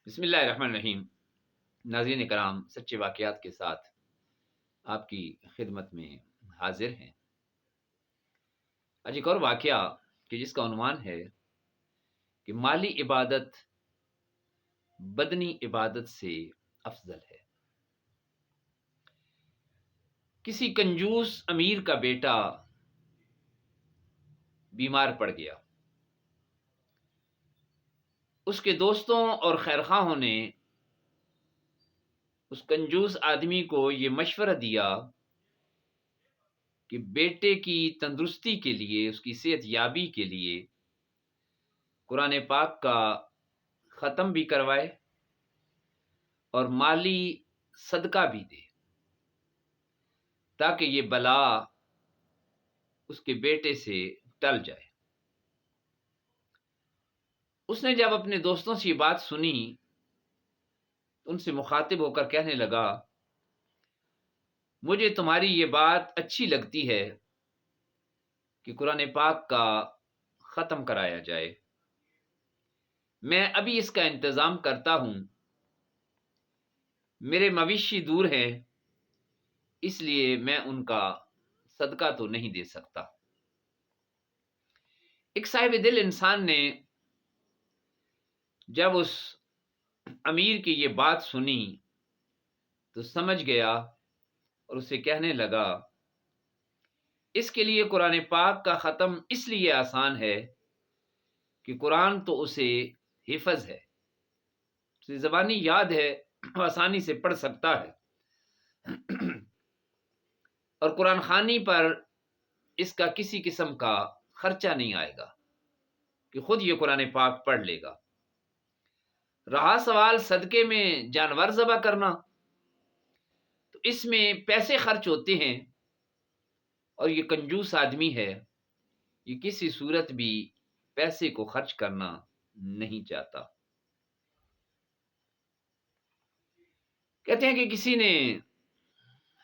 بسم اللہ الرحمن الرحیم۔ ناظرین کرام، سچے واقعات کے ساتھ آپ کی خدمت میں حاضر ہیں۔ آج ایک اور واقعہ کہ جس کا عنوان ہے کہ مالی عبادت بدنی عبادت سے افضل ہے۔ کسی کنجوس امیر کا بیٹا بیمار پڑ گیا۔ اس کے دوستوں اور خیرخواہوں نے اس کنجوس آدمی کو یہ مشورہ دیا کہ بیٹے کی تندرستی کے لیے، اس کی صحت یابی کے لیے قرآن پاک کا ختم بھی کروائے اور مالی صدقہ بھی دے، تاکہ یہ بلا اس کے بیٹے سے ٹل جائے۔ اس نے جب اپنے دوستوں سے یہ بات سنی تو ان سے مخاطب ہو کر کہنے لگا، مجھے تمہاری یہ بات اچھی لگتی ہے کہ قرآن پاک کا ختم کرایا جائے۔ میں ابھی اس کا انتظام کرتا ہوں۔ میرے مویشی دور ہیں، اس لیے میں ان کا صدقہ تو نہیں دے سکتا۔ ایک صاحب دل انسان نے جب اس امیر کی یہ بات سنی تو سمجھ گیا اور اسے کہنے لگا، اس کے لیے قرآن پاک کا ختم اس لیے آسان ہے کہ قرآن تو اسے حفظ ہے، اسے زبانی یاد ہے، آسانی سے پڑھ سکتا ہے، اور قرآن خوانی پر اس کا کسی قسم کا خرچہ نہیں آئے گا کہ خود یہ قرآن پاک پڑھ لے گا۔ رہا سوال صدقے میں جانور ذبح کرنا، تو اس میں پیسے خرچ ہوتے ہیں، اور یہ کنجوس آدمی ہے، یہ کسی صورت بھی پیسے کو خرچ کرنا نہیں چاہتا۔ کہتے ہیں کہ کسی نے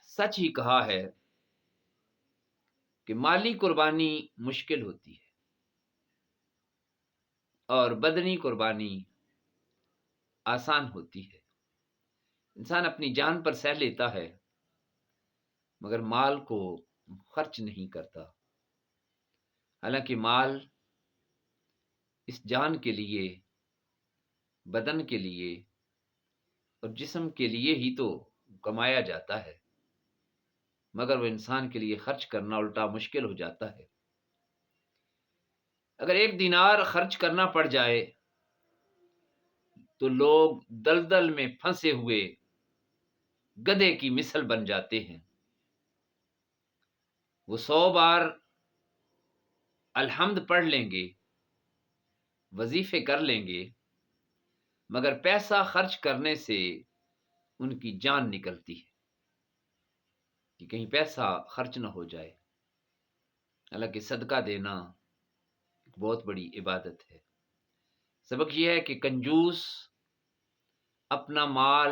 سچ ہی کہا ہے کہ مالی قربانی مشکل ہوتی ہے اور بدنی قربانی آسان ہوتی ہے۔ انسان اپنی جان پر سہ لیتا ہے مگر مال کو خرچ نہیں کرتا، حالانکہ مال اس جان کے لیے، بدن کے لیے اور جسم کے لیے ہی تو کمایا جاتا ہے، مگر وہ انسان کے لیے خرچ کرنا الٹا مشکل ہو جاتا ہے۔ اگر 1 دینار خرچ کرنا پڑ جائے تو لوگ دلدل میں پھنسے ہوئے گدھے کی مثل بن جاتے ہیں۔ وہ 100 بار الحمد پڑھ لیں گے، وظیفے کر لیں گے، مگر پیسہ خرچ کرنے سے ان کی جان نکلتی ہے کہ کہیں پیسہ خرچ نہ ہو جائے۔ حالانکہ صدقہ دینا ایک بہت بڑی عبادت ہے۔ سبق یہ ہے کہ کنجوس اپنا مال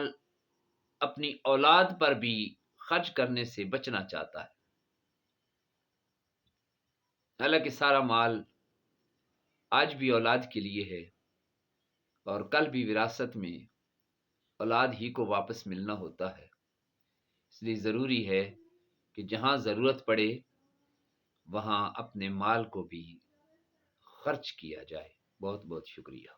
اپنی اولاد پر بھی خرچ کرنے سے بچنا چاہتا ہے، حالانکہ سارا مال آج بھی اولاد کے لیے ہے اور کل بھی وراثت میں اولاد ہی کو واپس ملنا ہوتا ہے۔ اس لیے ضروری ہے کہ جہاں ضرورت پڑے وہاں اپنے مال کو بھی خرچ کیا جائے۔ بہت بہت شکریہ۔